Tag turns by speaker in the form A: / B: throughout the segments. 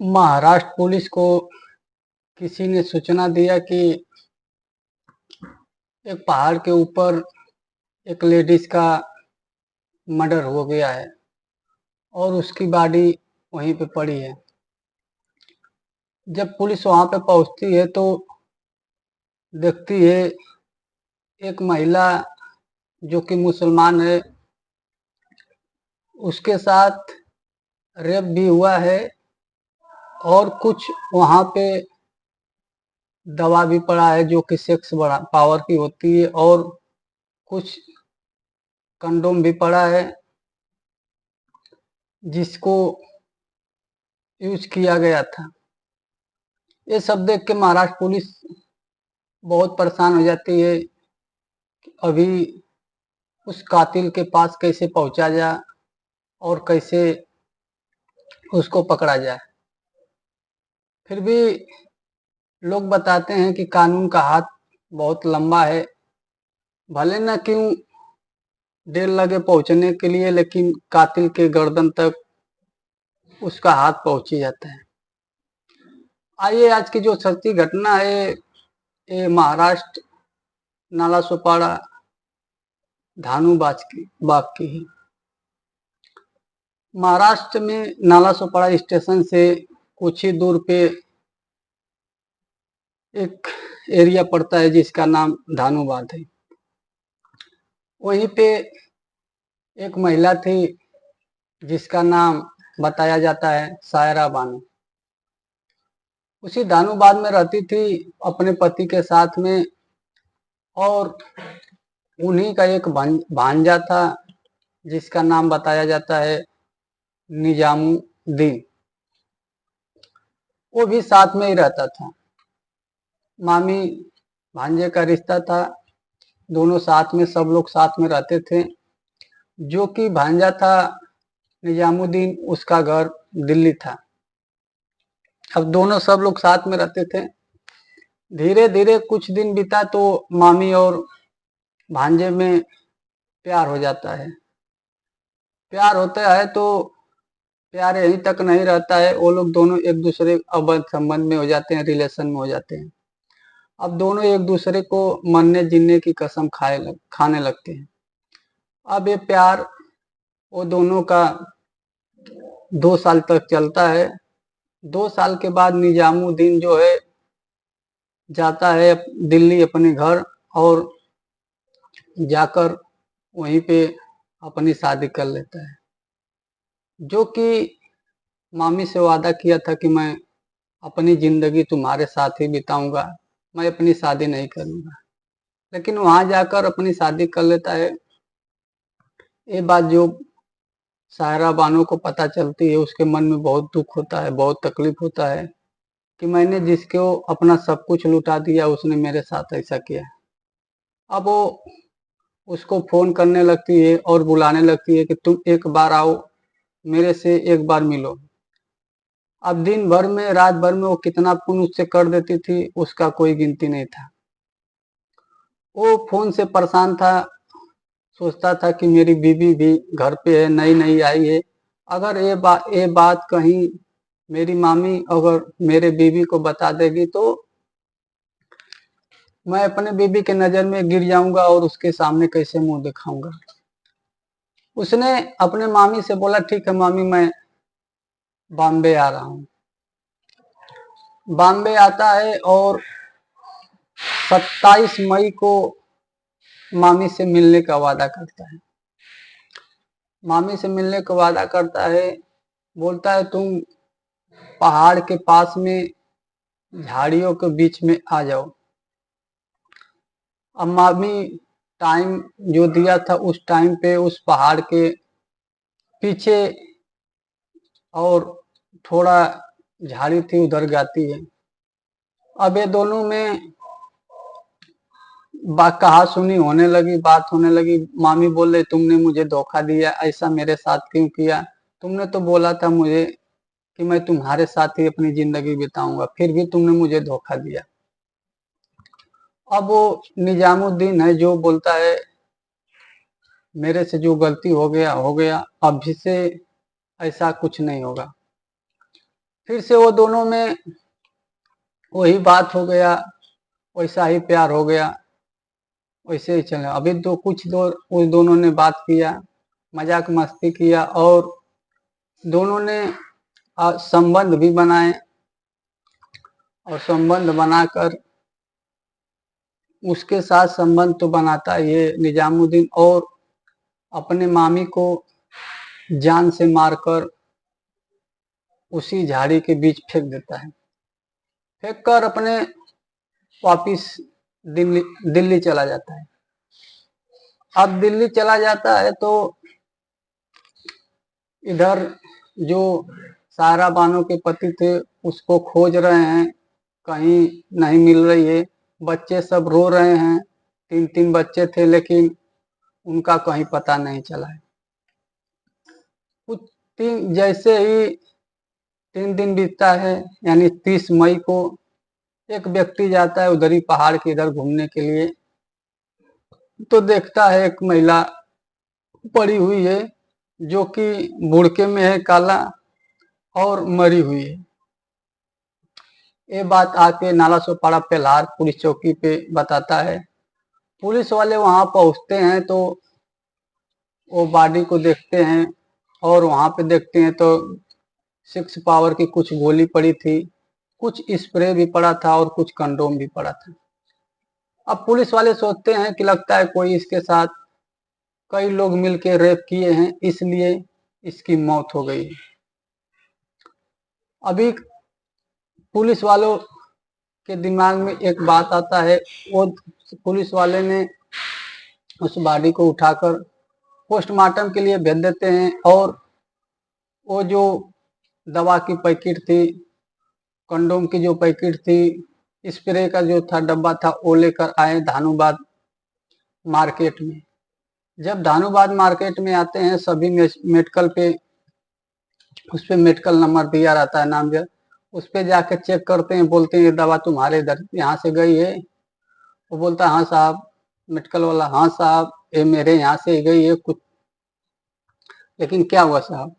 A: Maharashtra police को किसी ने सूचना दिया कि एक पहाड़ के ऊपर एक लेडीज का मर्डर हो गया है और उसकी बॉडी वहीं पे पड़ी है। जब पुलिस वहां पे पहुंचती है तो देखती है एक महिला जो कि मुसलमान है, उसके साथ रेप भी हुआ है और कुछ वहां पे दवा भी पड़ा है जो कि सेक्स बड़ा पावर की होती है, और कुछ कंडोम भी पड़ा है जिसको यूज किया गया था। ये सब देख के महाराष्ट्र पुलिस बहुत परेशान हो जाती है कि अभी उस कातिल के पास कैसे पहुंचा जाए और कैसे उसको पकड़ा जाए। फिर भी लोग बताते हैं कि कानून का हाथ बहुत लंबा है, भले न क्यों देर लगे पहुंचने के लिए, लेकिन कातिल के गर्दन तक उसका हाथ पहुंच ही जाता है। आइए आज की जो सच्ची घटना है ये महाराष्ट्र नालासोपारा धानू बाग की है। महाराष्ट्र में नालासोपारा स्टेशन से कुछ ही दूर पे एक एरिया पड़ता है जिसका नाम धानूबाद है। वहीं पे एक महिला थी जिसका नाम बताया जाता है सायरा बानो। उसी धानूबाद में रहती थी अपने पति के साथ में, और उन्हीं का एक भांजा था जिसका नाम बताया जाता है निजामुद्दीन। वो भी साथ में ही रहता था। मामी भांजे का रिश्ता था, दोनों साथ में, सब लोग साथ में रहते थे। जो कि भांजा था निजामुद्दीन, उसका घर दिल्ली था। अब दोनों सब लोग साथ में रहते थे। धीरे धीरे कुछ दिन बीता तो मामी और भांजे में प्यार हो जाता है। प्यार होता है तो प्यार यहीं तक नहीं रहता है, वो लोग दोनों एक दूसरे अवैध संबंध में हो जाते हैं, रिलेशन में हो जाते हैं। अब दोनों एक दूसरे को मरने जीने की कसम खाने लगते हैं। अब ये प्यार वो दोनों का 2 साल तक चलता है। 2 साल के बाद निजामुद्दीन जो है जाता है दिल्ली अपने घर, और जाकर वहीं पे अपनी शादी कर लेता है। जो कि मामी से वादा किया था कि मैं अपनी जिंदगी तुम्हारे साथ ही बिताऊंगा, मैं अपनी शादी नहीं करूंगा, लेकिन वहां जाकर अपनी शादी कर लेता है। ये बात जो सायरा बानो को पता चलती है, उसके मन में बहुत दुख होता है, बहुत तकलीफ होता है कि मैंने जिसको अपना सब कुछ लुटा दिया उसने मेरे साथ ऐसा किया। अब वो उसको फोन करने लगती है और बुलाने लगती है कि तुम एक बार आओ, मेरे से एक बार मिलो। अब दिन भर में, रात भर में वो कितना फोन उससे कर देती थी उसका कोई गिनती नहीं था। वो फोन से परेशान था, सोचता था कि मेरी बीवी भी घर पे है, नई नई आई है, अगर ये बात कहीं मेरी मामी अगर मेरे बीवी को बता देगी तो मैं अपने बीवी के नजर में गिर जाऊंगा और उसके सामने कैसे मुंह दिखाऊंगा। उसने अपने मामी से बोला ठीक है मामी, मैं बॉम्बे आ रहा हूँ। बॉम्बे आता है और 27 मई को मामी से मिलने का वादा करता है। मामी से मिलने का वादा करता है, बोलता है तुम पहाड़ के पास में झाड़ियों के बीच में आ जाओ। अब मामी टाइम जो दिया था उस टाइम पे उस पहाड़ के पीछे और थोड़ा झाड़ी थी, उधर जाती है। अब ये दोनों में बात कहा सुनी होने लगी, बात होने लगी। मामी बोल रही तुमने मुझे धोखा दिया, ऐसा मेरे साथ क्यों किया, तुमने तो बोला था मुझे कि मैं तुम्हारे साथ ही अपनी जिंदगी बिताऊंगा, फिर भी तुमने मुझे धोखा दिया। अब वो निजामुद्दीन है जो बोलता है मेरे से जो गलती हो गया हो गया, अभी से ऐसा कुछ नहीं होगा। फिर से वो दोनों में वही बात हो गया, वैसा ही प्यार हो गया, वैसे ही चला। अभी तो उस दोनों ने बात किया, मजाक मस्ती किया और दोनों ने संबंध भी बनाए और संबंध बनाकर उसके साथ संबंध तो बनाता ये निजामुद्दीन और अपने मामी को जान से मारकर उसी झाड़ी के बीच फेंक देता है। फेंक कर अपने वापिस दिल्ली दिल्ली चला जाता है। अब दिल्ली चला जाता है तो इधर जो सारा बानो के पति थे उसको खोज रहे हैं, कहीं नहीं मिल रही है। बच्चे सब रो रहे हैं, 3-3 बच्चे थे लेकिन उनका कहीं पता नहीं चला है। कुछ जैसे ही 3 दिन बीतता है, यानी 30 मई को एक व्यक्ति जाता है उधर ही पहाड़ के इधर घूमने के लिए, तो देखता है एक महिला पड़ी हुई है जो कि बुड़के में है काला और मरी हुई है। ये बात आके नालासोपारा पेल्हार पुलिस चौकी पे बताता है। पुलिस वाले वहां पहुंचते हैं तो वो बॉडी को देखते हैं और वहां पे देखते हैं तो 6 पावर की कुछ गोली पड़ी थी, कुछ स्प्रे भी पड़ा था और कुछ कंडोम भी पड़ा था। अब पुलिस वाले सोचते हैं कि लगता है कोई इसके साथ कई लोग मिलकर रेप किए हैं, इसलिए इसकी मौत हो गई। अभी पुलिस वालों के दिमाग में एक बात आता है, वो पुलिस वाले ने उस बॉडी को उठाकर पोस्टमार्टम के लिए भेज देते हैं और वो जो दवा की पैकेट थी, कंडोम की जो पैकेट थी, स्प्रे का जो था डब्बा था, वो लेकर आए धानुबाद मार्केट में। जब धानुबाद मार्केट में आते हैं, सभी मेडिकल पे उस पे मेडिकल नंबर दिया रहता है, नाम दिया, उस पे जाकर चेक करते हैं, बोलते हैं ये दवा तुम्हारे इधर यहाँ से गई है। वो बोलता है हाँ साहब, मेडिकल वाला हाँ साहब ये मेरे यहाँ से गई है कुछ, लेकिन क्या हुआ साहब?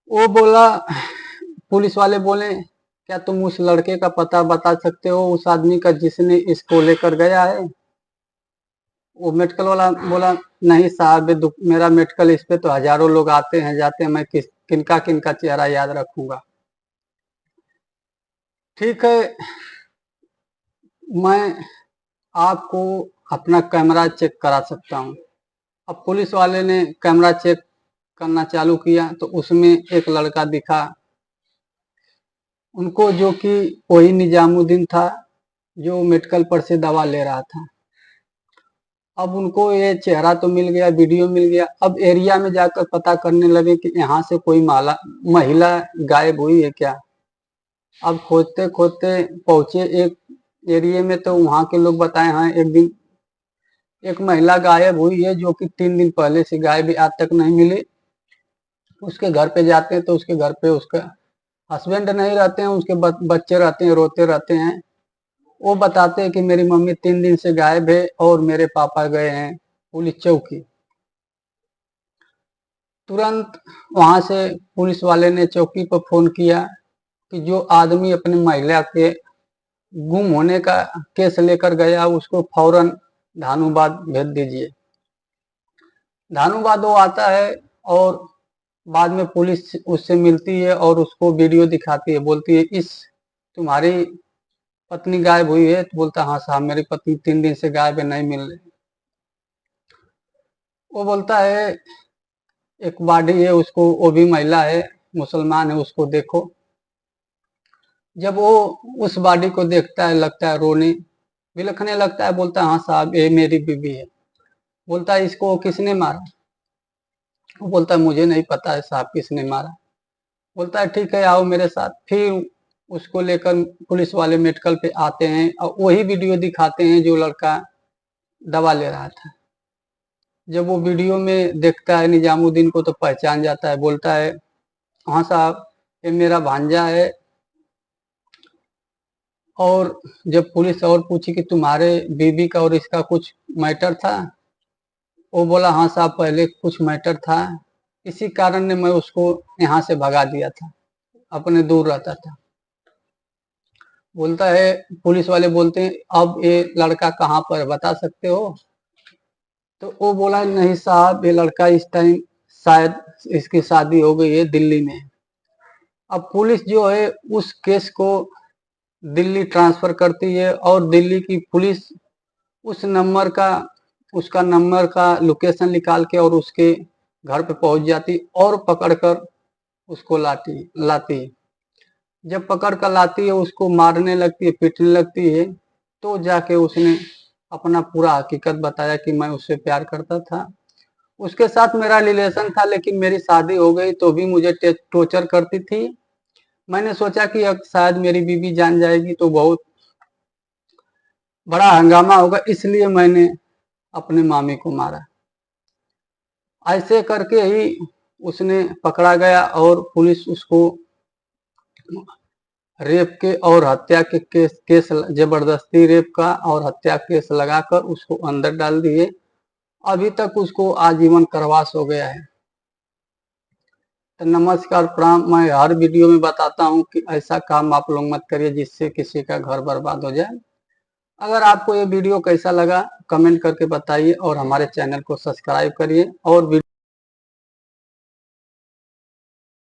A: वो बोला, पुलिस वाले बोले क्या तुम उस लड़के का पता बता सकते हो, उस आदमी का जिसने इसको लेकर गया है? वो मेडिकल वाला बोला नहीं साहब, मेरा मेडिकल इस पे तो हजारों लोग आते हैं जाते हैं, मैं किनका किनका चेहरा याद रखूंगा। ठीक है, मैं आपको अपना कैमरा चेक करा सकता हूँ। अब पुलिस वाले ने कैमरा चेक करना चालू किया तो उसमें एक लड़का दिखा उनको, जो कि वही निजामुद्दीन था जो मेडिकल पर से दवा ले रहा था। अब उनको ये चेहरा तो मिल गया, वीडियो मिल गया। अब एरिया में जाकर पता करने लगे कि यहाँ से कोई महिला गायब हुई है क्या। अब खोजते खोजते पहुंचे एक एरिया में तो वहां के लोग बताए हाँ एक दिन एक महिला गायब हुई है जो कि 3 दिन पहले से गायब है, आज तक नहीं मिली। उसके घर पे जाते हैं तो उसके घर पे उसका हस्बैंड नहीं रहते हैं, उसके बच्चे रहते हैं, रोते रहते हैं। वो बताते हैं कि मेरी मम्मी 3 दिन से गायब है और मेरे पापा गए हैं पुलिस चौकी। तुरंत वहां से पुलिस वाले ने चौकी पर फोन किया कि जो आदमी अपनी महिला के गुम होने का केस लेकर गया उसको फौरन धानुबाद भेज दीजिए। धानुबाद वो आता है और बाद में पुलिस उससे मिलती है और उसको वीडियो दिखाती है, बोलती है इस तुम्हारी पत्नी गायब हुई है? तो बोलता हाँ साहब मेरी पत्नी 3 दिन से गायब है, नहीं मिल रही। वो बोलता है एक बॉडी है, उसको, वो भी महिला है, मुसलमान है, उसको देखो। जब वो उस बॉडी को देखता है लगता है रोने बिलखने लगता है, बोलता है हाँ साहब ये मेरी बीवी है। बोलता है इसको किसने मारा? वो बोलता है मुझे नहीं पता है साहब किसने मारा। बोलता है ठीक है आओ मेरे साथ। फिर उसको लेकर पुलिस वाले मेडिकल पे आते हैं और वही वीडियो दिखाते हैं जो लड़का दवा ले रहा था। जब वो वीडियो में देखता है निजामुद्दीन को तो पहचान जाता है, बोलता है हाँ साहब ये मेरा भांजा है। और जब पुलिस और पूछी कि तुम्हारे बीवी का और इसका कुछ मैटर था, वो बोला हाँ साहब पहले कुछ मैटर था, इसी कारण ने मैं उसको यहाँ से भगा दिया था। अपने दूर रहता था। बोलता है, पुलिस वाले बोलते हैं अब ये लड़का कहाँ पर है, बता सकते हो? तो वो बोला नहीं साहब, ये लड़का इस टाइम शायद इसकी शादी हो गई है, दिल्ली में। अब पुलिस जो है उस केस को दिल्ली ट्रांसफर करती है और दिल्ली की पुलिस उस नंबर का उसका नंबर का लोकेशन निकाल के और उसके घर पे पहुंच जाती और पकड़कर उसको लाती है। जब पकड़ कर लाती है, उसको मारने लगती है, पीटने लगती है, तो जाके उसने अपना पूरा हकीकत बताया कि मैं उससे प्यार करता था, उसके साथ मेरा रिलेशन था, लेकिन मेरी शादी हो गई तो भी मुझे टॉर्चर करती थी। मैंने सोचा कि अब शायद मेरी बीवी जान जाएगी तो बहुत बड़ा हंगामा होगा, इसलिए मैंने अपने मामी को मारा। ऐसे करके ही उसने पकड़ा गया और पुलिस उसको रेप के और हत्या के केस जबरदस्ती रेप का और हत्या केस लगाकर उसको अंदर डाल दिए। अभी तक उसको आजीवन कारावास हो गया है। तो नमस्कार प्रणाम। मैं हर वीडियो में बताता हूँ कि ऐसा काम आप लोग मत करिए जिससे किसी का घर बर्बाद हो जाए। अगर आपको ये वीडियो कैसा लगा कमेंट करके बताइए और हमारे चैनल को सब्सक्राइब करिए और